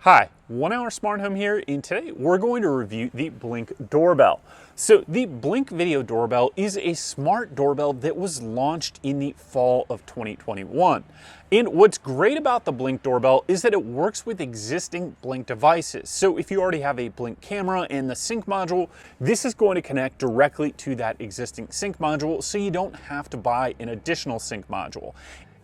Hi, 1 Hour Smart Home here, and today we're going to review the Blink Doorbell. So the Blink Video Doorbell is a smart doorbell that was launched in the fall of 2021. And what's great about the Blink Doorbell is that it works with existing Blink devices. So if you already have a Blink camera and the sync module, this is going to connect directly to that existing sync module, so you don't have to buy an additional sync module.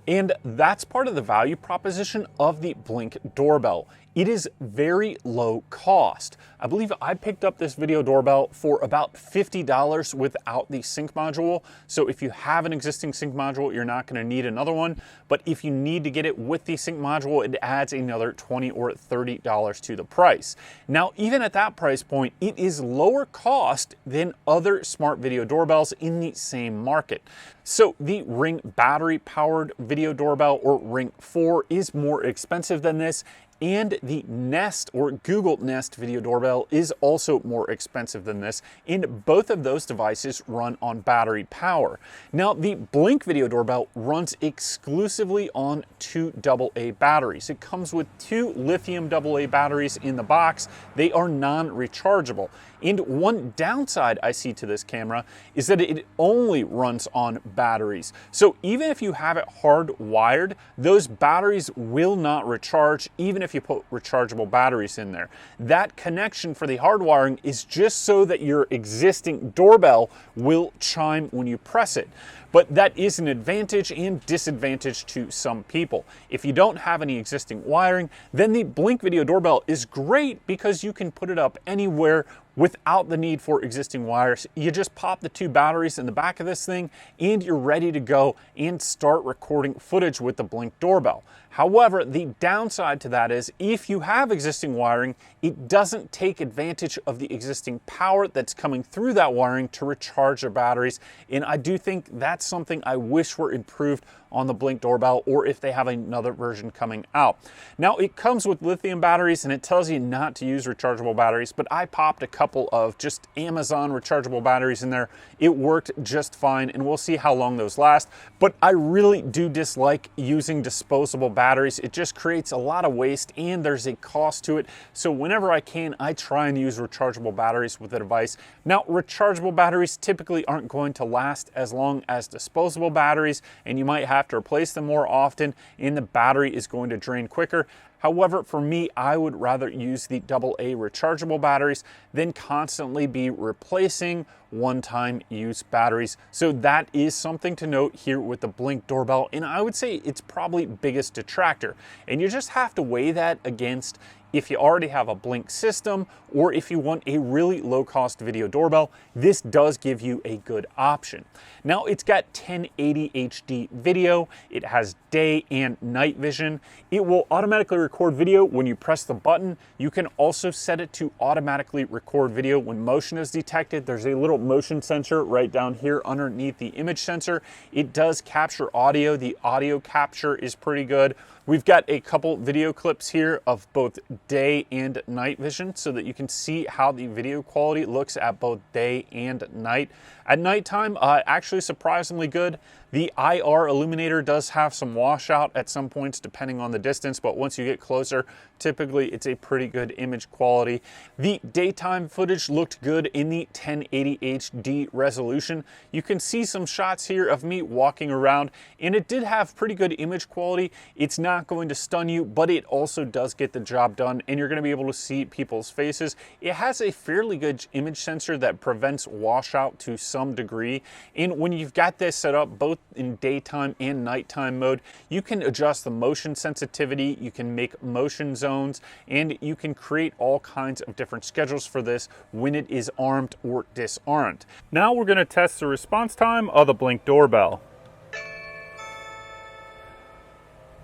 And that's part of the value proposition of the Blink Doorbell. It is very low cost. I believe I picked up this video doorbell for about $50 without the sync module. So if you have an existing sync module, you're not going to need another one. But if you need to get it with the sync module, it adds another $20 or $30 to the price. Now, even at that price point, it is lower cost than other smart video doorbells in the same market. So the Ring battery powered video doorbell, or Ring 4, is more expensive than this. And the Nest or Google Nest video doorbell is also more expensive than this, and both of those devices run on battery power. Now, the Blink video doorbell runs exclusively on 2 AA batteries. It comes with 2 lithium AA batteries in the box. They are non-rechargeable. And one downside I see to this camera is that it only runs on batteries. So even if you have it hardwired, those batteries will not recharge even if you put rechargeable batteries in there. That connection for the hardwiring is just so that your existing doorbell will chime when you press it. But that is an advantage and disadvantage to some people. If you don't have any existing wiring, then the Blink Video Doorbell is great because you can put it up anywhere without the need for existing wires. You just pop the 2 batteries in the back of this thing and you're ready to go and start recording footage with the Blink Doorbell. However, the downside to that is if you have existing wiring, it doesn't take advantage of the existing power that's coming through that wiring to recharge your batteries. And I do think that's something I wish were improved on the Blink Doorbell, or if they have another version coming out. Now, it comes with lithium batteries and it tells you not to use rechargeable batteries, but I popped a couple of just Amazon rechargeable batteries in there. It worked just fine, and we'll see how long those last. But I really do dislike using disposable batteries. It just creates a lot of waste and there's a cost to it. So whenever I can, I try and use rechargeable batteries with the device. Now, rechargeable batteries typically aren't going to last as long as disposable batteries, and you might have to replace them more often, and the battery is going to drain quicker. However, for me, I would rather use the AA rechargeable batteries than constantly be replacing one-time use batteries. So that is something to note here with the Blink Doorbell, and I would say it's probably biggest detractor. And you just have to weigh that against if you already have a Blink system, or if you want a really low-cost video doorbell, this does give you a good option. Now, it's got 1080 HD video. It has day and night vision. It will automatically record video when you press the button. You can also set it to automatically record video when motion is detected. There's a little motion sensor right down here underneath the image sensor. It does capture audio. The audio capture is pretty good. We've got a couple video clips here of both day and night vision so that you can see how the video quality looks at both day and night. At nighttime, actually surprisingly good. The IR illuminator does have some washout at some points depending on the distance, but once you get closer, typically it's a pretty good image quality. The daytime footage looked good in the 1080 HD resolution. You can see some shots here of me walking around, and it did have pretty good image quality. It's not going to stun you, but it also does get the job done, and you're going to be able to see people's faces. It has a fairly good image sensor that prevents washout to some degree, and when you've got this set up both in daytime and nighttime mode, you can adjust the motion sensitivity, you can make motion zones, and you can create all kinds of different schedules for this when it is armed or disarmed. Now we're going to test the response time of the Blink Doorbell.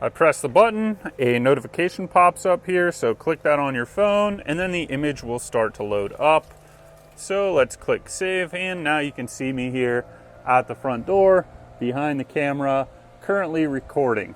I press the button, a notification pops up here, so click that on your phone, and then the image will start to load up. So let's click save, and now you can see me here at the front door, behind the camera, currently recording.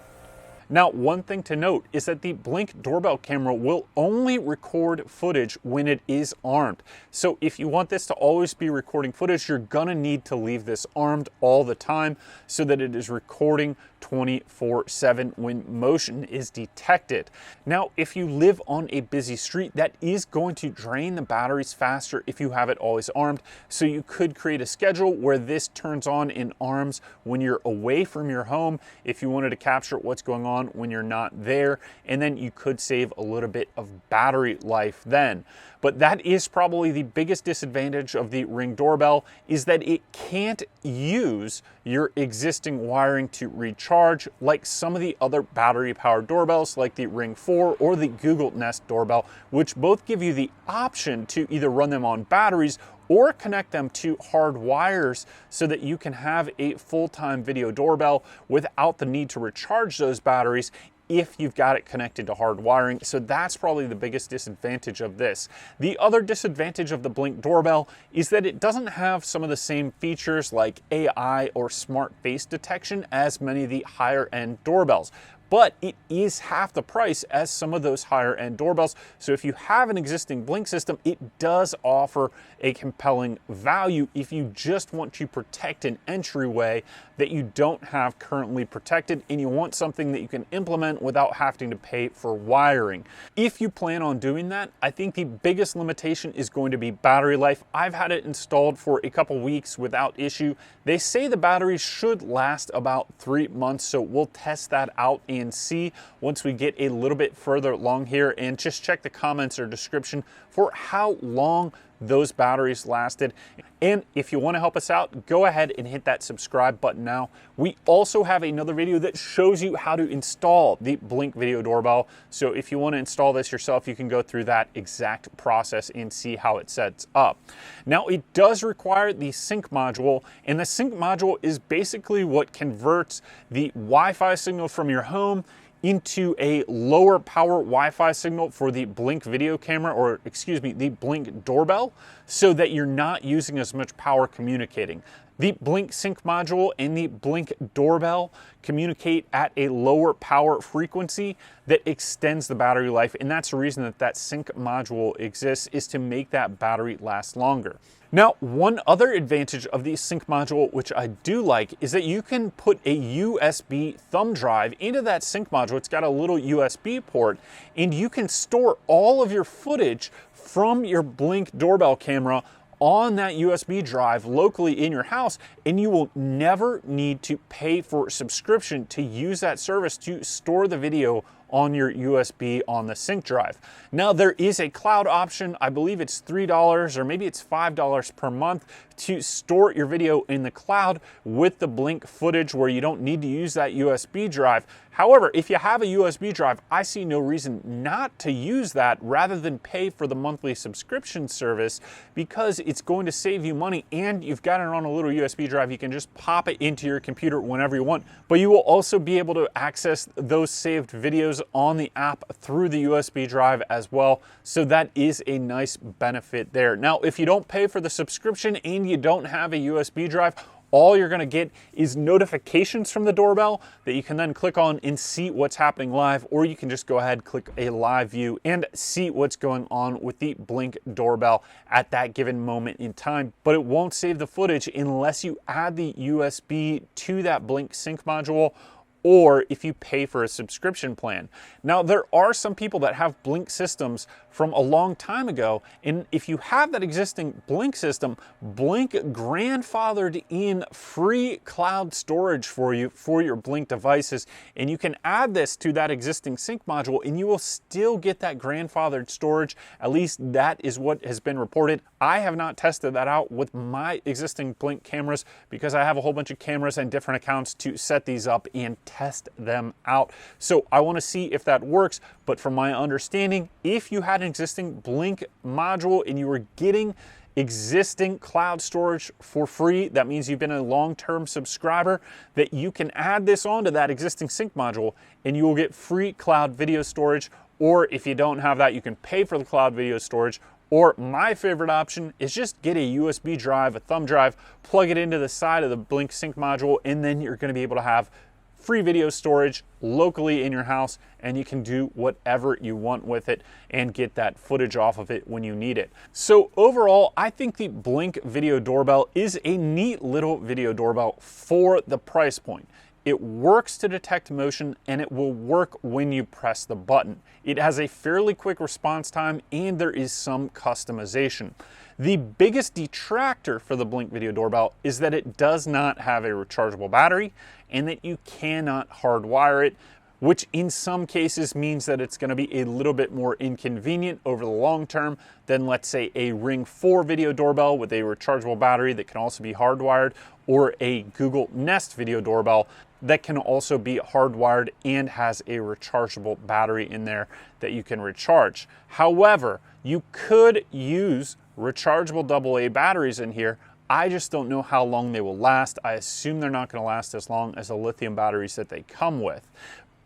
Now, one thing to note is that the Blink Doorbell camera will only record footage when it is armed. So if you want this to always be recording footage, you're gonna need to leave this armed all the time so that it is recording 24/7 when motion is detected. Now, if you live on a busy street, that is going to drain the batteries faster if you have it always armed. So you could create a schedule where this turns on in arms when you're away from your home, if you wanted to capture what's going on when you're not there, and then you could save a little bit of battery life then. But that is probably the biggest disadvantage of the Ring doorbell, is that it can't use your existing wiring to recharge like some of the other battery powered doorbells like the Ring 4 or the Google Nest doorbell, which both give you the option to either run them on batteries or connect them to hard wires so that you can have a full-time video doorbell without the need to recharge those batteries if you've got it connected to hard wiring. So that's probably the biggest disadvantage of this. The other disadvantage of the Blink doorbell is that it doesn't have some of the same features like AI or smart face detection as many of the higher end doorbells. But it is half the price as some of those higher end doorbells. So if you have an existing Blink system, it does offer a compelling value if you just want to protect an entryway that you don't have currently protected and you want something that you can implement without having to pay for wiring. If you plan on doing that, I think the biggest limitation is going to be battery life. I've had it installed for a couple weeks without issue. They say the batteries should last about 3 months, so we'll test that out and see once we get a little bit further along here, and just check the comments or description for how long those batteries lasted. And if you want to help us out, go ahead and hit that subscribe button now. We also have another video that shows you how to install the Blink Video Doorbell. So if you want to install this yourself, you can go through that exact process and see how it sets up. Now, it does require the sync module, and the sync module is basically what converts the Wi-Fi signal from your home into a lower power Wi-Fi signal for the Blink video camera, or excuse me, the Blink doorbell, so that you're not using as much power communicating. The Blink sync module and the Blink doorbell communicate at a lower power frequency that extends the battery life, and that's the reason that that sync module exists, is to make that battery last longer. Now, one other advantage of the sync module, which I do like, is that you can put a USB thumb drive into that sync module. It's got a little USB port, and you can store all of your footage from your Blink doorbell camera on that USB drive locally in your house, and you will never need to pay for a subscription to use that service to store the video on your USB on the sync drive. Now, there is a cloud option. I believe it's $3 or maybe it's $5 per month to store your video in the cloud with the Blink footage, where you don't need to use that USB drive. However, if you have a USB drive, I see no reason not to use that rather than pay for the monthly subscription service, because it's going to save you money, and you've got it on a little USB drive. You can just pop it into your computer whenever you want, but you will also be able to access those saved videos on the app through the USB drive as well. So that is a nice benefit there. Now, if you don't pay for the subscription and you don't have a USB drive, all you're going to get is notifications from the doorbell that you can then click on and see what's happening live, or you can just go ahead, click a live view and see what's going on with the Blink doorbell at that given moment in time. But it won't save the footage unless you add the USB to that Blink sync module, or if you pay for a subscription plan. Now, there are some people that have Blink systems from a long time ago, and if you have that existing Blink system, Blink grandfathered in free cloud storage for you for your Blink devices, and you can add this to that existing sync module and you will still get that grandfathered storage. At least that is what has been reported. I have not tested that out with my existing Blink cameras because I have a whole bunch of cameras and different accounts to set these up and test them out. So I want to see if that works, but from my understanding, if you had an existing Blink module and you were getting existing cloud storage for free, that means you've been a long-term subscriber, that you can add this onto that existing sync module and you will get free cloud video storage. Or if you don't have that, you can pay for the cloud video storage. Or my favorite option is just get a USB drive, a thumb drive, plug it into the side of the Blink sync module, and then you're going to be able to have free video storage locally in your house, and you can do whatever you want with it and get that footage off of it when you need it. So overall, I think the Blink Video Doorbell is a neat little video doorbell for the price point. it works to detect motion, and it will work when you press the button. It has a fairly quick response time, and there is some customization. The biggest detractor for the Blink Video Doorbell is that it does not have a rechargeable battery and that you cannot hardwire it, which in some cases means that it's going to be a little bit more inconvenient over the long term than, let's say, a Ring 4 video doorbell with a rechargeable battery that can also be hardwired, or a Google Nest video doorbell that can also be hardwired and has a rechargeable battery in there that you can recharge. However, you could use rechargeable AA batteries in here. I just don't know how long they will last. I assume they're not going to last as long as the lithium batteries that they come with.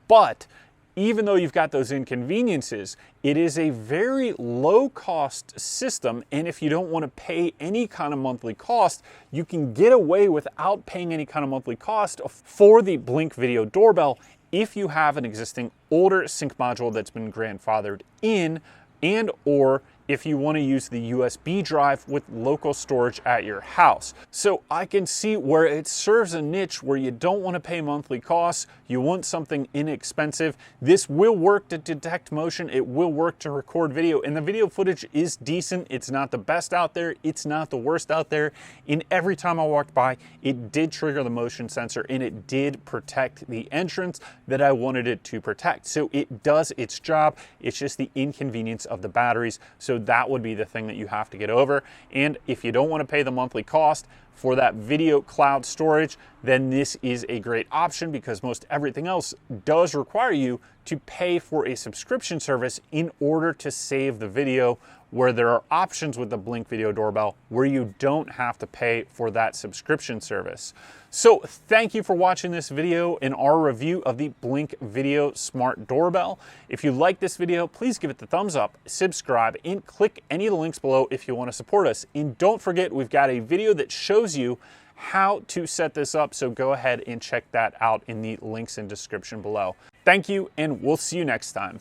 But even though you've got those inconveniences, it is a very low cost system, and if you don't want to pay any kind of monthly cost, you can get away without paying any kind of monthly cost for the Blink Video Doorbell if you have an existing older sync module that's been grandfathered in, and or if you want to use the USB drive with local storage at your house. So I can see where it serves a niche where you don't want to pay monthly costs, you want something inexpensive. This will work to detect motion, it will work to record video, and the video footage is decent. It's not the best out there, it's not the worst out there. And every time I walked by, it did trigger the motion sensor, and it did protect the entrance that I wanted it to protect. So it does its job, it's just the inconvenience of the batteries. So that would be the thing that you have to get over. And if you don't want to pay the monthly cost for that video cloud storage, then this is a great option, because most everything else does require you to pay for a subscription service in order to save the video, where there are options with the Blink Video Doorbell where you don't have to pay for that subscription service. So thank you for watching this video in our review of the Blink Video Smart Doorbell. If you like this video, please give it the thumbs up, subscribe, and click any of the links below if you want to support us. And don't forget, we've got a video that shows you how to set this up, so go ahead and check that out in the links and description below. Thank you, and we'll see you next time.